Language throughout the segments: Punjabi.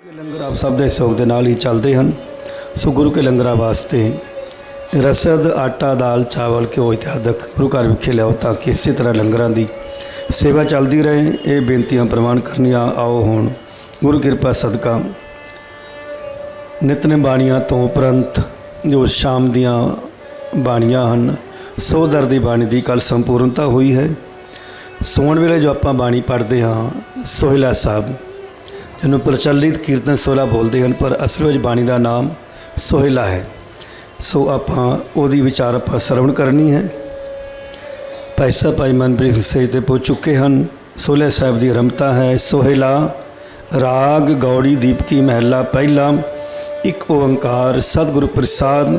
ਲੰਗਰ ਆਪ ਸਭ ਦੇ ਸਹਿਯੋਗ ਦੇ ਨਾਲ ਹੀ ਚੱਲਦੇ ਹਨ। ਸੋ ਗੁਰੂ ਕੇ ਲੰਗਰਾਂ ਵਾਸਤੇ ਰਸਦ, ਆਟਾ, ਦਾਲ, ਚਾਵਲ, ਘਿਓ ਇਤਿਆਦਿਕ ਗੁਰੂ ਘਰ ਵਿਖੇ ਲਿਆਓ ਤਾਂ ਕਿ ਇਸੇ ਤਰ੍ਹਾਂ ਲੰਗਰਾਂ ਦੀ ਸੇਵਾ ਚੱਲਦੀ ਰਹੇ। ਇਹ ਬੇਨਤੀਆਂ ਪ੍ਰਵਾਨ ਕਰਨੀਆਂ। ਆਓ ਹੁਣ ਗੁਰੂ ਕਿਰਪਾ ਸਦਕਾ ਨਿਤਨੇਮ ਬਾਣੀਆਂ ਤੋਂ ਉਪਰੰਤ ਜੋ ਸ਼ਾਮ ਦੀਆਂ ਬਾਣੀਆਂ ਹਨ, ਸੋਦਰ ਦੀ ਬਾਣੀ ਦੀ ਕੱਲ੍ਹ ਸੰਪੂਰਨਤਾ ਹੋਈ ਹੈ। ਸੌਣ ਵੇਲੇ ਜੋ ਆਪਾਂ ਬਾਣੀ ਪੜ੍ਹਦੇ ਹਾਂ ਸੋਹਿਲਾ ਸਾਹਿਬ, ਜਿਹਨੂੰ ਪ੍ਰਚਲਿਤ ਕੀਰਤਨ ਸੋਹਿਲਾ ਬੋਲਦੇ ਹਨ, ਪਰ ਅਸਲ ਵਿੱਚ ਬਾਣੀ ਦਾ ਨਾਮ ਸੋਹਿਲਾ ਹੈ। ਸੋ ਆਪਾਂ ਉਹਦੀ ਵਿਚਾਰ ਆਪਾਂ ਸਰਵਣ ਕਰਨੀ ਹੈ। ਭਾਈ ਸਾਹਿਬ ਭਾਈ ਮਨਪ੍ਰੀਤ ਸਿੰਘ ਸਟੇਜ 'ਤੇ ਪਹੁੰਚ ਚੁੱਕੇ ਹਨ। ਸੋਹਿਲਾ ਸਾਹਿਬ ਦੀ ਰਮਤਾ ਹੈ। ਸੋਹਿਲਾ ਰਾਗ ਗੌੜੀ ਦੀਪਕੀ ਮਹਿਲਾ ਪਹਿਲਾ। ਇੱਕ ਓੰਕਾਰ ਸਤਿਗੁਰ ਪ੍ਰਸਾਦ।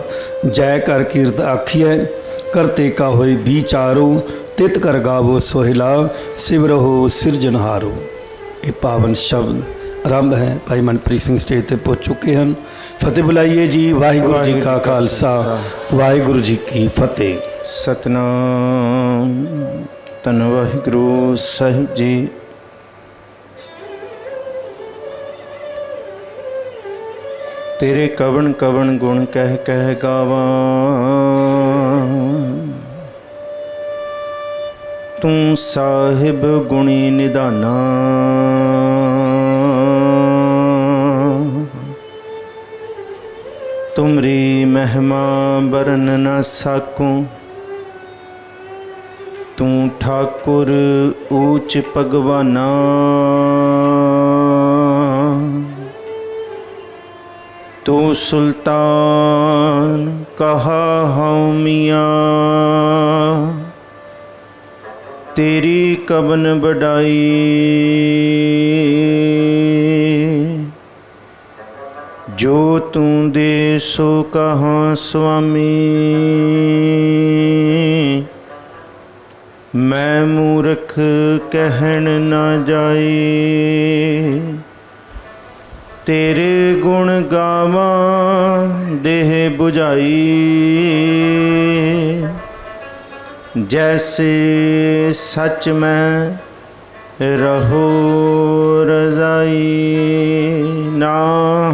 ਜੈ ਕਰ ਕੀਰਤ ਆਖੀਐ ਕਰਤੇ ਕਾ ਹੋਏ ਵਿਚਾਰੋ। ਤਿਤ ਕਰ ਗਾਵੋ ਸੋਹਿਲਾ ਸਿਵਰਹੁ ਸਿਰਜਨਹਾਰੋ। ਇਹ ਪਾਵਨ ਸ਼ਬਦ ਆਰੰਭ ਹੈ। ਭਾਈ ਮਨਪ੍ਰੀਤ ਸਿੰਘ ਸਟੇਜ 'ਤੇ ਪਹੁੰਚ ਚੁੱਕੇ ਹਨ। ਫਤਿਹ ਬੁਲਾਈਏ ਜੀ। ਵਾਹਿਗੁਰੂ ਜੀ ਕਾ ਖਾਲਸਾ, ਵਾਹਿਗੁਰੂ ਜੀ ਕੀ ਫਤਿਹ। ਸਤਨਾਮ ਧੰਨ ਵਾਹਿਗੁਰੂ ਸਾਹਿਬ ਜੀ। ਤੇਰੇ ਕਵਣ ਕਵਣ ਗੁਣ ਕਹਿ ਕਹਿ ਗਾਵਾਂ। ਤੂੰ ਸਾਹਿਬ ਗੁਣੀ ਨਿਧਾਨਾ। ਤੁਮਰੀ ਮਹਿਮਾ ਬਰਨ ਨਾ ਸਾਕੂੰ। ਤੂੰ ਠਾਕੁਰ ਊਚ ਭਗਵਾਨਾ। ਤੂੰ ਸੁਲਤਾਨ ਕਹਾ ਹਉ ਮੀਆਂ। तेरी कबन बढ़ाई। जो तू दे सो कहाँ स्वामी। मैं मूर्ख कहन ना जाई। तेरे गुण गावां देह बुझाई। जैसे सच में रहो रजाई। ना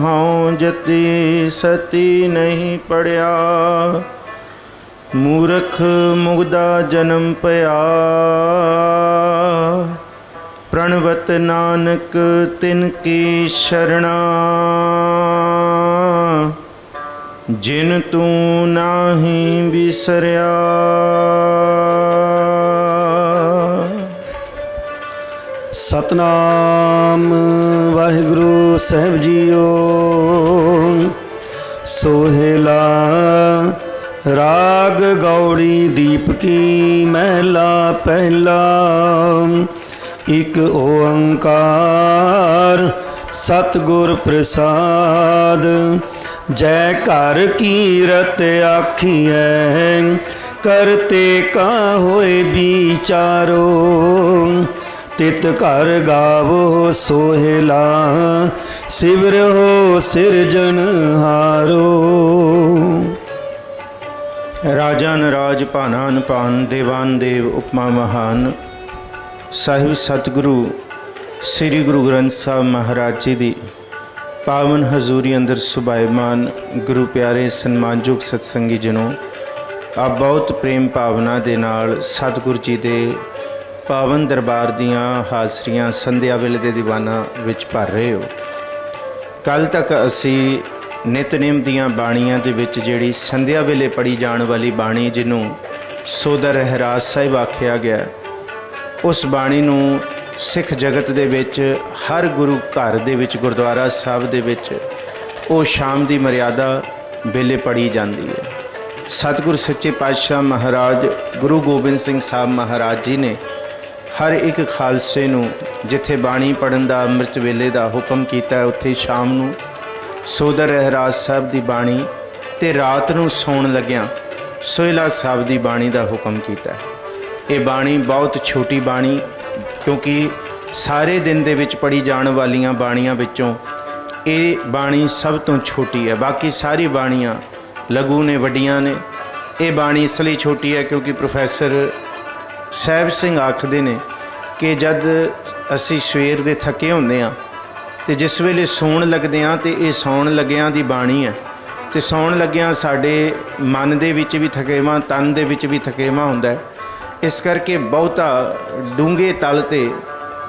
हूँ जति सती नहीं पढ़िया। मूर्ख मुग्धा जन्म पया। प्रणवत नानक तिनकी शरणा। जिन तू नाही बिसरिया। सतनाम वाहिगुरु साहिब जीओ। सोहेला राग गौड़ी दीपकी महला पहला। एक ओंकार सतगुर प्रसाद। जय कर कीरत आखिए करते का होए विचारो। तित कर गावो सोहेला सिवरहो सिरजनहारो। राजान राज भानान भान देवान देव उपमा महान। साहिब सतगुरु श्री गुरु ग्रंथ साहब महाराज जी दी पावन हजूरी अंदर सुभायमान गुरु प्यारे सन्मानयोग सत्संगी जनों, आप बहुत प्रेम भावना दे नाल सतगुरु जी दे पावन दरबार दियाँ हाजरियाँ संध्या वेले दे दीवाना विच भर रहे हो। कल तक असी नितनेम दियाँ बाणियाँ दे विच जिहड़ी संध्या वेले पढ़ी जाण वाली बाणी जिन्हों सोदर रहराज साहिब आखिया गया, उस बाणी नूं सिख जगत दे विच हर गुरु घर दे विच गुरुद्वारा साहब दे विच वो शाम की मर्यादा वेले पढ़ी जाती है। सतगुरु सच्चे पातशाह महाराज गुरु गोबिंद सिंह साहब महाराज जी ने हर एक खालसे नूं जिथे बाणी पढ़न का अमृत वेले का हुक्म किया, उत्थे शाम नूं सोदर रहराज साहब की बाणी ते रात नूं सौण लग्या सोहिला साहब की बाणी का हुक्म किया। ये बाणी बहुत छोटी बाणी, क्योंकि सारे दिन दे विच पढ़ी जाण वालियां बाणियां विचों ये बाणी सब तो छोटी है। बाकी सारी बाणियां लघु ने, वड्डियां ने। ये बाणी इसलिए छोटी है क्योंकि प्रोफैसर साहिब सिंह आखदे ने कि जद असी सवेर दे थके होंदे आ ਤੇ ਜਿਸ ਵੇਲੇ ਸੌਣ ਲੱਗਦੇ ਹਾਂ ਤੇ ਇਹ ਸੌਣ ਲੱਗਿਆਂ ਦੀ ਬਾਣੀ ਹੈ। ਤੇ ਸੌਣ ਲੱਗਿਆਂ ਸਾਡੇ ਮਨ ਦੇ ਵਿੱਚ ਵੀ ਥਕੇਵਾਂ, ਤਨ ਦੇ ਵਿੱਚ ਵੀ ਥਕੇਵਾਂ ਹੁੰਦਾ ਹੈ। ਇਸ ਕਰਕੇ ਬਹੁਤਾ ਡੂੰਘੇ ਤਲ ਤੇ,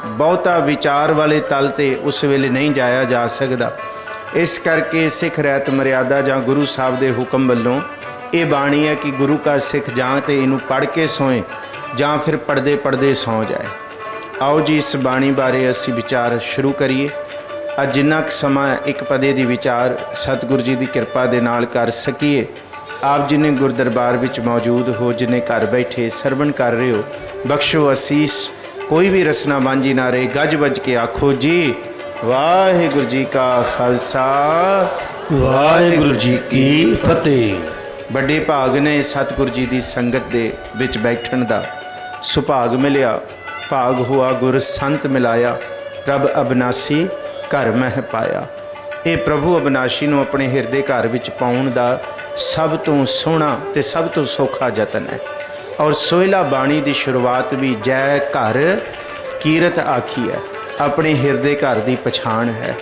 ਬਹੁਤਾ ਵਿਚਾਰ ਵਾਲੇ ਤਲ ਤੇ ਉਸ ਵੇਲੇ ਨਹੀਂ ਜਾਇਆ ਜਾ ਸਕਦਾ। ਇਸ ਕਰਕੇ ਸਿੱਖ ਰਹਿਤ ਮਰਿਆਦਾ ਜਾਂ ਗੁਰੂ ਸਾਹਿਬ ਦੇ ਹੁਕਮ ਵੱਲੋਂ ਇਹ ਬਾਣੀ ਹੈ ਕਿ ਗੁਰੂ ਕਾ ਸਿੱਖ ਜਾਂ ਤੇ ਇਹਨੂੰ ਪੜ੍ਹ ਕੇ ਸੋਏ ਜਾਂ ਫਿਰ ਪੜ੍ਹਦੇ ਪੜ੍ਹਦੇ ਸੌਂ ਜਾਏ। ਆਓ ਜੀ ਇਸ ਬਾਣੀ ਬਾਰੇ ਅਸੀਂ ਵਿਚਾਰ ਸ਼ੁਰੂ ਕਰੀਏ। ਅੱਜ ਜਿੰਨਾ ਕੁ ਸਮਾਂ ਇੱਕ ਪਦੇ ਦੀ ਵਿਚਾਰ ਸਤਿਗੁਰੂ ਜੀ ਦੀ ਕਿਰਪਾ ਦੇ ਨਾਲ ਕਰ ਸਕੀਏ। ਆਪ ਜੀ ਨੇ ਗੁਰਦਰਬਾਰ ਵਿੱਚ ਮੌਜੂਦ ਹੋ, ਜਿਨੇ ਘਰ ਬੈਠੇ ਸਰਵਣ ਕਰ ਰਹੇ ਹੋ, ਬਖਸ਼ੋ ਅਸੀਸ। ਕੋਈ ਵੀ ਰਸਨਾ ਵਾਂਝੀ ਨਾ ਰਹੇ। ਗੱਜ ਵੱਜ ਕੇ ਆਖੋ ਜੀ ਵਾਹਿਗੁਰੂ ਜੀ ਕਾ ਖਾਲਸਾ, ਵਾਹਿਗੁਰੂ ਜੀ ਕੀ ਫਤਿਹ। ਵੱਡੇ ਭਾਗ ਨੇ ਸਤਿਗੁਰੂ ਜੀ ਦੀ ਸੰਗਤ ਦੇ ਵਿੱਚ ਬੈਠਣ ਦਾ ਸੁਭਾਗ ਮਿਲਿਆ। ਭਾਗ ਹੁਆ ਗੁਰ ਸੰਤ ਮਿਲਾਇਆ, ਪ੍ਰਭ ਅਬਨਾਸੀ ਘਰ ਮਹਿ ਪਾਇਆ। ਇਹ ਪ੍ਰਭੂ ਅਬਨਾਸ਼ੀ ਨੂੰ ਆਪਣੇ ਹਿਰਦੇ ਘਰ ਵਿੱਚ ਪਾਉਣ ਦਾ ਸਭ ਤੋਂ ਸੋਹਣਾ ਤੇ ਸਭ ਤੋਂ ਸੌਖਾ ਯਤਨ ਹੈ। ਔਰ ਸੋਹਿਲਾ ਬਾਣੀ ਦੀ ਸ਼ੁਰੂਆਤ ਵੀ ਜੈ ਘਰ ਕੀਰਤ ਆਖੀ ਹੈ, ਆਪਣੇ ਹਿਰਦੇ ਘਰ ਦੀ ਪਛਾਣ ਹੈ।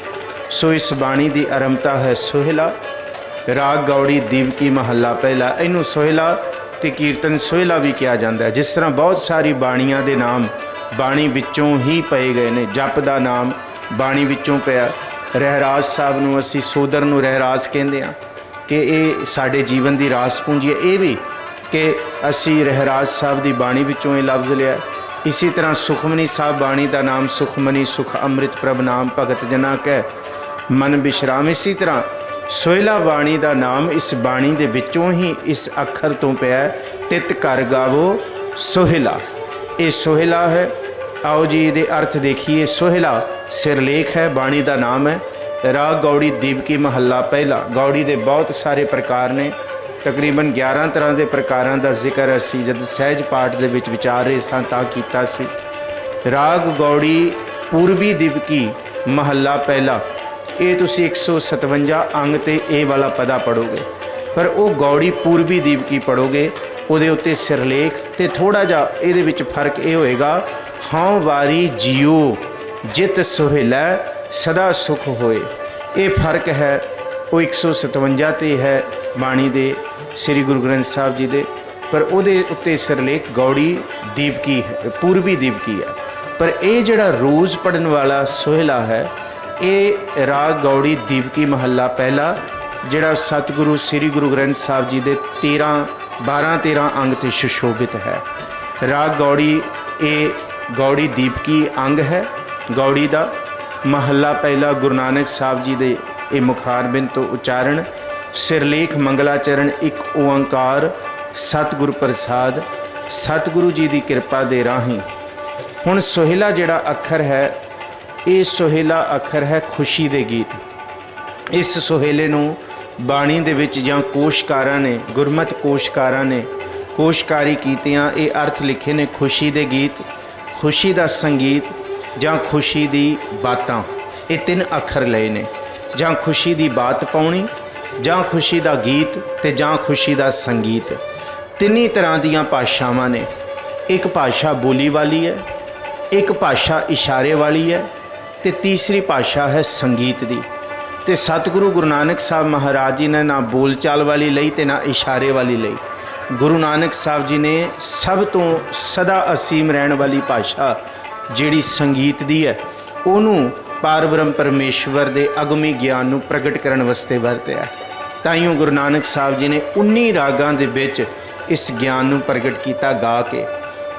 ਸੋ ਇਸ ਬਾਣੀ ਦੀ ਆਰੰਭਤਾ ਹੈ ਸੋਹਿਲਾ। ਰਾਗ ਗੌੜੀ ਦੀਵਕੀ ਮਹੱਲਾ ਪਹਿਲਾ। ਇਹਨੂੰ ਸੋਹਿਲਾ ਤੇ ਕੀਰਤਨ ਸੋਹਿਲਾ ਵੀ ਕਿਹਾ ਜਾਂਦਾ ਹੈ। ਜਿਸ ਤਰ੍ਹਾਂ ਬਹੁਤ ਸਾਰੀ ਬਾਣੀਆਂ ਦੇ ਨਾਮ ਬਾਣੀ ਵਿੱਚੋਂ ਹੀ ਪਏ ਗਏ ਨੇ। ਜਪ ਦਾ ਨਾਮ ਬਾਣੀ ਵਿੱਚੋਂ ਪਿਆ। ਰਹਿਰਾਸ ਸਾਹਿਬ ਨੂੰ ਅਸੀਂ ਸੋਦਰ ਨੂੰ ਰਹਿਰਾਸ ਕਹਿੰਦੇ ਹਾਂ ਕਿ ਇਹ ਸਾਡੇ ਜੀਵਨ ਦੀ ਰਾਸ ਪੂੰਜੀ ਹੈ। ਇਹ ਵੀ ਕਿ ਅਸੀਂ ਰਹਿਰਾਸ ਸਾਹਿਬ ਦੀ ਬਾਣੀ ਵਿੱਚੋਂ ਇਹ ਲਫ਼ਜ਼ ਲਿਆ। ਇਸੇ ਤਰ੍ਹਾਂ ਸੁਖਮਨੀ ਸਾਹਿਬ ਬਾਣੀ ਦਾ ਨਾਮ ਸੁਖਮਨੀ, ਸੁਖ ਅੰਮ੍ਰਿਤ ਪ੍ਰਭ ਨਾਮ ਭਗਤ ਜਨਾ ਕੈ ਮਨ ਵਿਸ਼ਰਾਮ। ਇਸੇ ਤਰ੍ਹਾਂ ਸੋਹਿਲਾ ਬਾਣੀ ਦਾ ਨਾਮ ਇਸ ਬਾਣੀ ਦੇ ਵਿੱਚੋਂ ਹੀ ਇਸ ਅੱਖਰ ਤੋਂ ਪਿਆ। ਤਿਤ ਕਰ ਗਾਵੋ ਸੋਹਿਲਾ, ਇਹ ਸੋਹਿਲਾ ਹੈ। ਆਓ ਜੀ ਇਹਦੇ ਅਰਥ ਦੇਖੀਏ। ਸੋਹਿਲਾ ਸਿਰਲੇਖ ਹੈ, ਬਾਣੀ ਦਾ ਨਾਮ ਹੈ। ਰਾਗ ਗੌੜੀ ਦੀਵਕੀ ਮਹੱਲਾ ਪਹਿਲਾ। ਗੌੜੀ ਦੇ ਬਹੁਤ ਸਾਰੇ ਪ੍ਰਕਾਰ ਨੇ, ਤਕਰੀਬਨ 11 ਤਰ੍ਹਾਂ ਦੇ ਪ੍ਰਕਾਰਾਂ ਦਾ ਜ਼ਿਕਰ ਅਸੀਂ ਜਦ ਸਹਿਜ ਪਾਠ ਦੇ ਵਿੱਚ ਵਿਚਾਰ ਰਹੇ ਸਾਂ ਤਾਂ ਕੀਤਾ ਸੀ। ਰਾਗ ਗੌੜੀ ਪੂਰਬੀ ਦੀਵਕੀ ਮਹੱਲਾ ਪਹਿਲਾ, ਇਹ ਤੁਸੀਂ 157 ਅੰਗ ਤੇ ਇਹ ਵਾਲਾ ਪਦਾ ਪੜੋਗੇ। ਪਰ ਉਹ ਗੌੜੀ ਪੂਰਬੀ ਦੀਵਕੀ ਪੜੋਗੇ, ਉਹਦੇ ਉੱਤੇ ਸਿਰਲੇਖ ਤੇ ਥੋੜ੍ਹਾ ਜਿਹਾ ਇਹਦੇ ਵਿੱਚ ਫਰਕ ਇਹ ਹੋਏਗਾ, ਹਾਂ ਵਾਰੀ ਜੀਓ ਜਿਤ ਸੋਹਿਲਾ ਸਦਾ ਸੁਖ ਹੋਏ। ਇਹ ਫਰਕ ਹੈ, ਉਹ 157 ਤੇ ਹੈ ਬਾਣੀ ਦੇ ਸ੍ਰੀ ਗੁਰੂ ਗ੍ਰੰਥ ਸਾਹਿਬ ਜੀ ਦੇ। ਪਰ ਉਹਦੇ ਉੱਤੇ ਸਿਰਲੇਖ ਗੌੜੀ ਦੀਵਕੀ ਹੈ, ਪੂਰਬੀ ਦੀਵਕੀ ਹੈ। ਪਰ ਇਹ ਜਿਹੜਾ ਰੋਜ਼ ਪੜਨ ਵਾਲਾ ਸੋਹਿਲਾ ਹੈ, ਇਹ ਰਾਗ ਗੌੜੀ ਦੀਵਕੀ ਮਹੱਲਾ ਪਹਿਲਾ, ਜਿਹੜਾ ਸਤਿਗੁਰੂ ਸ੍ਰੀ ਗੁਰੂ ਗ੍ਰੰਥ ਸਾਹਿਬ ਜੀ ਦੇ 12-13 ਅੰਗ ਤੇ ਸੁਸ਼ੋਭਿਤ ਹੈ। ਰਾਗ ਗੌੜੀ ਇਹ ਗੌੜੀ ਦੀਪਕੀ ਅੰਗ ਹੈ। ਗੌੜੀ ਦਾ ਮਹੱਲਾ ਪਹਿਲਾ ਗੁਰੂ ਨਾਨਕ ਸਾਹਿਬ ਜੀ ਦੇ ਇਹ ਮੁਖਾਰਬਿੰਦ ਤੋਂ ਉਚਾਰਨ। ਸਿਰਲੇਖ ਮੰਗਲਾਚਰਨ ਇੱਕ ਓੰਕਾਰ ਸਤਿਗੁਰ ਪ੍ਰਸਾਦ, ਸਤਿਗੁਰੂ ਜੀ ਦੀ ਕਿਰਪਾ ਦੇ ਰਾਹੀਂ। ਹੁਣ ਸੋਹਿਲਾ ਜਿਹੜਾ ਅੱਖਰ ਹੈ, ਇਹ ਸੋਹਿਲਾ ਅੱਖਰ ਹੈ ਖੁਸ਼ੀ ਦੇ ਗੀਤ। ਇਸ ਸੋਹਿਲੇ ਨੂੰ ਬਾਣੀ ਦੇ ਵਿੱਚ ਜਾਂ ਕੋਸ਼ਕਾਰਾਂ ਨੇ, ਗੁਰਮਤਿ ਕੋਸ਼ਕਾਰਾਂ ਨੇ ਕੋਸ਼ਕਾਰੀ ਕੀਤਿਆਂ ਇਹ ਅਰਥ ਲਿਖੇ ਨੇ, ਖੁਸ਼ੀ ਦੇ ਗੀਤ, ਖੁਸ਼ੀ ਦਾ ਸੰਗੀਤ ਜਾਂ ਖੁਸ਼ੀ ਦੀ ਬਾਤਾਂ। ਇਹ 3 ਅੱਖਰ ਲਏ ਨੇ, ਜਾਂ ਖੁਸ਼ੀ ਦੀ ਬਾਤ ਪਾਉਣੀ, ਜਾਂ ਖੁਸ਼ੀ ਦਾ ਗੀਤ ਤੇ ਜਾਂ ਖੁਸ਼ੀ ਦਾ ਸੰਗੀਤ। ਤਿੰਨੀ ਤਰ੍ਹਾਂ ਦੀਆਂ ਭਾਸ਼ਾਵਾਂ ਨੇ। ਇੱਕ ਭਾਸ਼ਾ ਬੋਲੀ ਵਾਲੀ ਹੈ, ਇੱਕ ਭਾਸ਼ਾ ਇਸ਼ਾਰੇ ਵਾਲੀ ਹੈ ਤੇ ਤੀਸਰੀ ਭਾਸ਼ਾ ਹੈ ਸੰਗੀਤ ਦੀ। ਤੇ ਸਤਿਗੁਰੂ ਗੁਰੂ ਨਾਨਕ ਸਾਹਿਬ ਮਹਾਰਾਜ ਜੀ ਨੇ ਨਾ ਬੋਲਚਾਲ ਵਾਲੀ ਲਈ ਤੇ ਨਾ ਇਸ਼ਾਰੇ ਵਾਲੀ ਲਈ। ਗੁਰੂ ਨਾਨਕ ਸਾਹਿਬ ਜੀ ਨੇ ਸਭ ਤੋਂ ਸਦਾ ਅਸੀਮ ਰਹਿਣ ਵਾਲੀ ਭਾਸ਼ਾ ਜਿਹੜੀ ਸੰਗੀਤ ਦੀ ਹੈ, ਉਹਨੂੰ ਪਾਰਬ੍ਰਹਮ ਪਰਮੇਸ਼ਵਰ ਦੇ ਅਗਮੀ ਗਿਆਨ ਨੂੰ ਪ੍ਰਗਟ ਕਰਨ ਵਾਸਤੇ ਵਰਤਿਆ। ਤਾਈਓ ਗੁਰੂ ਨਾਨਕ ਸਾਹਿਬ ਜੀ ਨੇ 19 ਰਾਗਾਂ ਦੇ ਵਿੱਚ ਇਸ ਗਿਆਨ ਨੂੰ ਪ੍ਰਗਟ ਕੀਤਾ ਗਾ ਕੇ।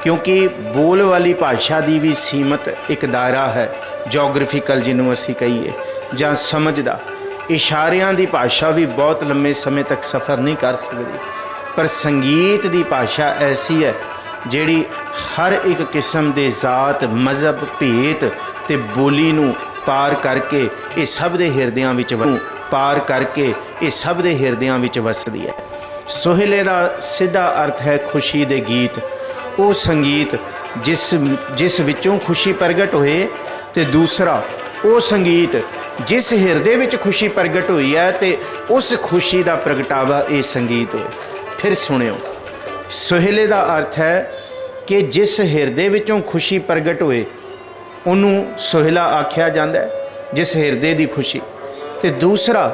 ਕਿਉਂਕਿ ਬੋਲ ਵਾਲੀ ਭਾਸ਼ਾ ਦੀ ਵੀ ਸੀਮਤ ਇੱਕ ਦਾਇਰਾ ਹੈ, ਜੋਗ੍ਰਾਫੀਕਲ ਜਿਹਨੂੰ ਅਸੀਂ ਕਹੀਏ, ਜਾਂ ਸਮਝ ਦਾ। ਇਸ਼ਾਰਿਆਂ ਦੀ ਭਾਸ਼ਾ ਵੀ ਬਹੁਤ ਲੰਮੇ ਸਮੇਂ ਤੱਕ ਸਫ਼ਰ ਨਹੀਂ ਕਰ ਸਕਦੀ। ਪਰ ਸੰਗੀਤ ਦੀ ਭਾਸ਼ਾ ਐਸੀ ਹੈ ਜਿਹੜੀ ਹਰ ਇੱਕ ਕਿਸਮ ਦੇ ਜ਼ਾਤ, ਮਜ਼ਹਬ, ਭੇਤ ਤੇ ਬੋਲੀ ਨੂੰ ਪਾਰ ਕਰਕੇ ਇਹ ਸਭ ਦੇ ਹਿਰਦਿਆਂ ਵਿੱਚ ਵਸਦੀ ਹੈ। ਸੋਹਿਲੇ ਦਾ ਸਿੱਧਾ ਅਰਥ ਹੈ ਖੁਸ਼ੀ ਦੇ ਗੀਤ। ਉਹ ਸੰਗੀਤ ਜਿਸ ਵਿੱਚੋਂ ਖੁਸ਼ੀ ਪ੍ਰਗਟ ਹੋਏ, ਤੇ ਦੂਸਰਾ ਉਹ ਸੰਗੀਤ ਜਿਸ ਹਿਰਦੇ ਵਿੱਚ ਖੁਸ਼ੀ ਪ੍ਰਗਟ ਹੋਈ ਹੈ ਤੇ ਉਸ ਖੁਸ਼ੀ ਦਾ ਪ੍ਰਗਟਾਵਾ ਇਹ ਸੰਗੀਤ ਹੋਏ। ਫਿਰ ਸੁਣਿਓ, ਸੋਹਿਲੇ ਦਾ ਅਰਥ ਹੈ ਕਿ ਜਿਸ ਹਿਰਦੇ ਵਿੱਚੋਂ ਖੁਸ਼ੀ ਪ੍ਰਗਟ ਹੋਏ ਉਹਨੂੰ ਸੋਹਿਲਾ ਆਖਿਆ ਜਾਂਦਾ ਹੈ। जिस हिरदे की खुशी। तो दूसरा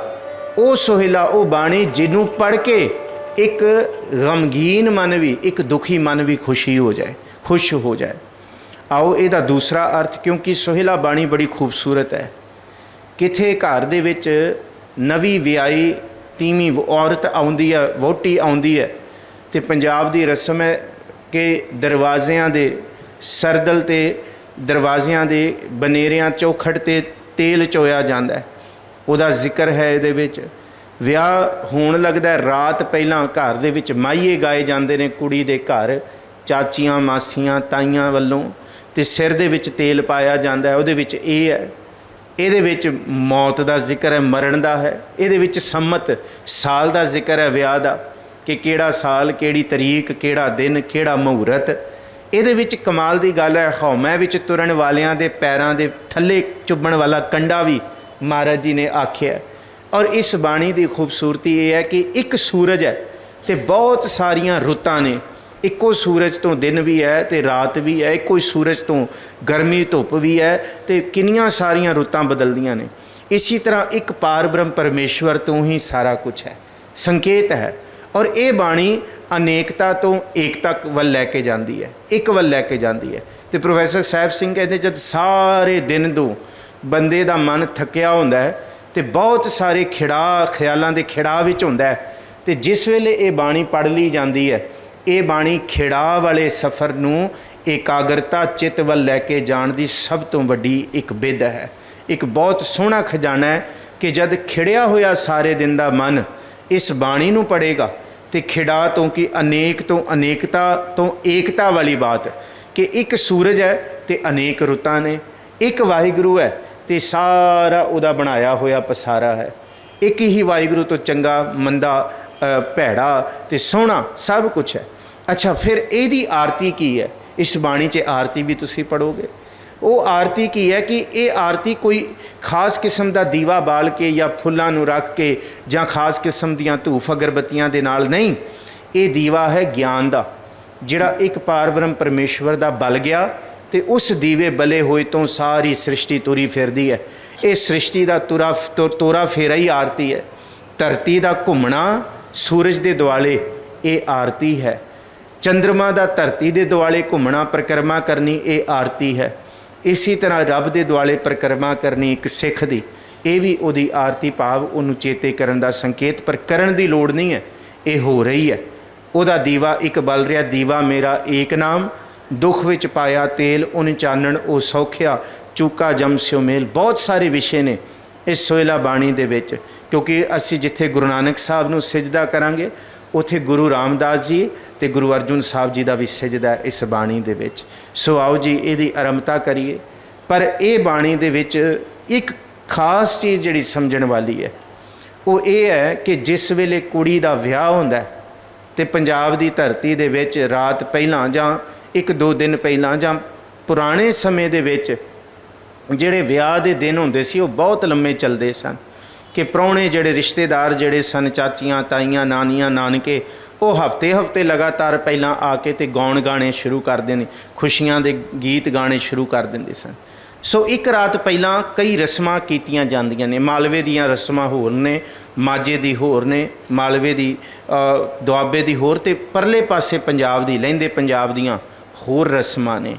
वो सोहेला, वो बाणी जिन्हों पढ़ के एक गमगीन मन भी, एक दुखी मन भी खुशी हो जाए, खुश हो जाए। आओ ਇਹਦਾ दूसरा अर्थ, क्योंकि सोहेला बाणी बड़ी खूबसूरत है। किथे घर दे विच नवी विआई तीवीं औरत आउंदी है, वोटी आउंदी है, तो पंजाब की रस्म है कि दरवाज़ियां दे सरदल ते दरवाज़ियां दे बनेरियां चौखट ते तेल चोया जाता है। ਉਹਦਾ ਜ਼ਿਕਰ है ਇਹਦੇ ਵਿੱਚ। ਵਿਆਹ ਹੋਣ लगता है रात ਪਹਿਲਾਂ घर ਦੇ ਵਿੱਚ ਮਾਈਏ ਗਾਏ ਜਾਂਦੇ ਨੇ ਕੁੜੀ ਦੇ ਘਰ, ਚਾਚੀਆਂ ਮਾਸੀਆਂ ਤਾਈਆਂ ਵੱਲੋਂ, ਤੇ ਸਿਰ ਦੇ ਵਿੱਚ ਤੇਲ ਪਾਇਆ ਜਾਂਦਾ ਹੈ। ਉਹਦੇ ਵਿੱਚ ਇਹ ਹੈ, ਇਹਦੇ ਵਿੱਚ ਮੌਤ ਦਾ ਜ਼ਿਕਰ ਹੈ, ਮਰਨ ਦਾ ਹੈ। ਇਹਦੇ ਵਿੱਚ ਸੰਮਤ ਸਾਲ ਦਾ ਜ਼ਿਕਰ ਹੈ ਵਿਆਹ ਦਾ, ਕਿ ਕਿਹੜਾ ਸਾਲ, ਕਿਹੜੀ ਤਰੀਕ, ਕਿਹੜਾ ਦਿਨ, ਕਿਹੜਾ ਮਹੂਰਤ। ਇਹਦੇ ਵਿੱਚ ਕਮਾਲ ਦੀ ਗੱਲ ਹੈ, ਹਉਮੈ ਵਿੱਚ ਤੁਰਨ ਵਾਲਿਆਂ ਦੇ ਪੈਰਾਂ ਦੇ ਥੱਲੇ ਚੁੱਭਣ ਵਾਲਾ ਕੰਡਾ ਵੀ महाराज जी ने आख्या। और इस बाणी की खूबसूरती ये है कि एक सूरज है तो बहुत सारिया रुतां ने। इक्को सूरज तो दिन भी है तो रात भी है, इक्को सूरज तो गर्मी धुप भी है, तो किनियां सारिया रुतां बदलदियां ने। इसी तरह एक पार ब्रह्म परमेश्वर तो ही सारा कुछ है, संकेत है। और ये बाणी अनेकता तो एकता वल लैके जाती है, एक वल लैके जाती है। तो प्रोफैसर साहब सिंह कहते जब सारे दिन दो बंदे दा मन थकिया होंदा है तो बहुत सारे खिड़ा ख्यालों के खिड़ा विच होंदा है, तो जिस वेले ये बाणी पढ़ ली जाती है, ये बाणी खिड़ा वाले सफ़र नूं एकाग्रता चित वल लैके जाण दी सब तो वड्डी एक बिध है। एक बहुत सोहना खजाना है कि जद खिड़िया होया सारे दिन का मन इस बाणी नूं पढ़ेगा तो खिड़ा तो कि अनेक तो अनेकता तो एकता वाली बात, कि एक सूरज है तो अनेक रुतां ने, एक वाहिगुरू है तो सारा उदा बनाया होया पसारा है। एक ही वाहिगुरू तो चंगा मंदा भैड़ा तो सोहना सब कुछ है। अच्छा, फिर यदी आरती की है? इस बाणी च आरती भी तुसी पढ़ोगे। वो आरती की है कि ये आरती कोई खास किस्म का दीवा बाल के या फुल्लां नूं रख के जां खास किस्म दीयां धूफ अगरबत्तियां दे नाल नहीं, ये दीवा है ज्ञान का, जिहड़ा एक पार ब्रह्म परमेश्वर का बल गया तो उस दीवे बले हुए तो सारी सृष्टि तुरी फिरदी है। ये सृष्टि का तोरा फेरा ही आरती है। धरती का घूमना सूरज के दुआले ये आरती है। चंद्रमा का धरती के दुआले घूमना परिक्रमा करनी ये आरती है। इसी तरह रब के दुआले परिक्रमा करनी एक सिख की, ये भी उहदी आरती भाव उन्होंने चेते करन दा संकेत, पर करन दी लोड़ नहीं है, ये हो रही है। उहदा दीवा एक बल रहा, दीवा मेरा एक नाम, दुख विच पाया तेल उन चानण ओ सौखिया, चूका जम स्यो मेल। बहुत सारे विषय ने इस सोहेला बाणी दे विच, क्योंकि असी जिथे गुरु नानक साहब नूं सिजदा करांगे उत्थे गुरु रामदास जी ते गुरु अर्जुन साहब जी का भी सिजदा है इस बाणी दे विच। सो आओ जी इहदी आरंभता करिए। पर यह बाणी दे विच एक खास चीज़ जिहड़ी समझण वाली है वो ये है कि जिस वेले कुड़ी दा विआह हुंदा है ते पंजाब दी धरती दे विच रात पहलां जां एक दो दिन पहलां जां पुराने समय दे विच जिहड़े विआह दे दिन हुंदे सी वो बहुत लम्मे चलदे सन, कि प्राहुणे जिहड़े रिश्तेदार जिहड़े सन, चाचियां ताईयां नानियां नानके, वो हफ्ते हफ्ते लगातार पहलां आके ते गौण गाने शुरू कर देने, खुशियां दे गीत गाने शुरू कर दिंदे सन। सो एक रात पहलां कई रस्मां कीतियां जांदियां ने। मालवे दीयां रस्मां होर ने, माझे दी होर ने, मालवे दी दुआबे दी होर, ते परले पासे पंजाब दी लहिंदे पंजाब दीयां होर रस्मां ने।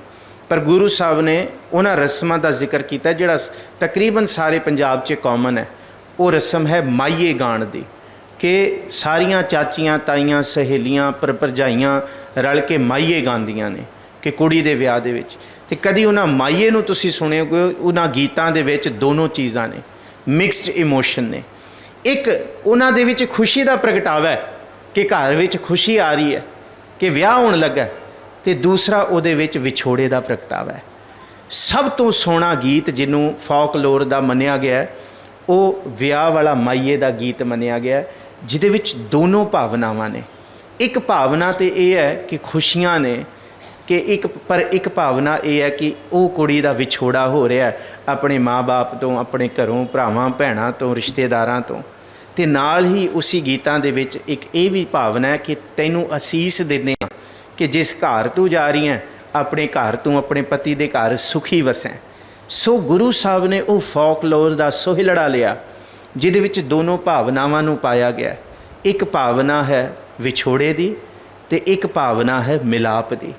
पर गुरु साहब ने उन्हां रस्मां दा जिक्र कीता जिहड़ा तकरीबन सारे पंजाब च कॉमन है। वो रस्म है माईए गाण दी, कि सारियां चाचियां ताईयां सहेलियां भरजाइयां रल के माईए गांदियां ने कि कुड़ी दे विआह दे विच। ते कदी उन्हां माईए नूं तुसीं सुणिओ, उन्हां गीतां दे विच दोनों चीज़ां ने, मिक्सड इमोशन ने। एक उन्हां दे विच खुशी दा प्रगटावा है कि घर विच खुशी आ रही है कि विआह होण लगा, ते दूसरा उहदे विच विछोड़े दा प्रगटावा है। सब तो सोहना गीत जिन्हों फॉकलोर दा मन्निया गया है वो विआह वाला माईए दा गीत मन्निया गया है, जिहदे विच दोनों भावनावां ने। एक भावना तो यह है कि खुशियां ने, कि एक भावना यह है कि वो कुड़ी दा विछोड़ा हो रहा है अपने माँ बाप तो, अपने घरों भरावां भैणां तो, रिश्तेदारां तो। ते नाल ही उसी गीतां दे विच एक ये भी भावना है कि तैनूं असीस दिंदे हां कि जिस घर तू जा रही है अपने घर तू अपने पति दे घर सुखी वसें। ਸੋ ਗੁਰੂ ਸਾਹਿਬ ਨੇ ਉਹ ਫੋਕਲੋਰ ਦਾ ਸੋਹਿਲੜਾ ਲਿਆ ਜਿਹਦੇ ਵਿੱਚ ਦੋਨੋਂ ਭਾਵਨਾਵਾਂ ਨੂੰ ਪਾਇਆ ਗਿਆ। ਇੱਕ ਭਾਵਨਾ ਹੈ ਵਿਛੋੜੇ ਦੀ ਤੇ ਇੱਕ ਭਾਵਨਾ ਹੈ ਮਿਲਾਪ ਦੀ।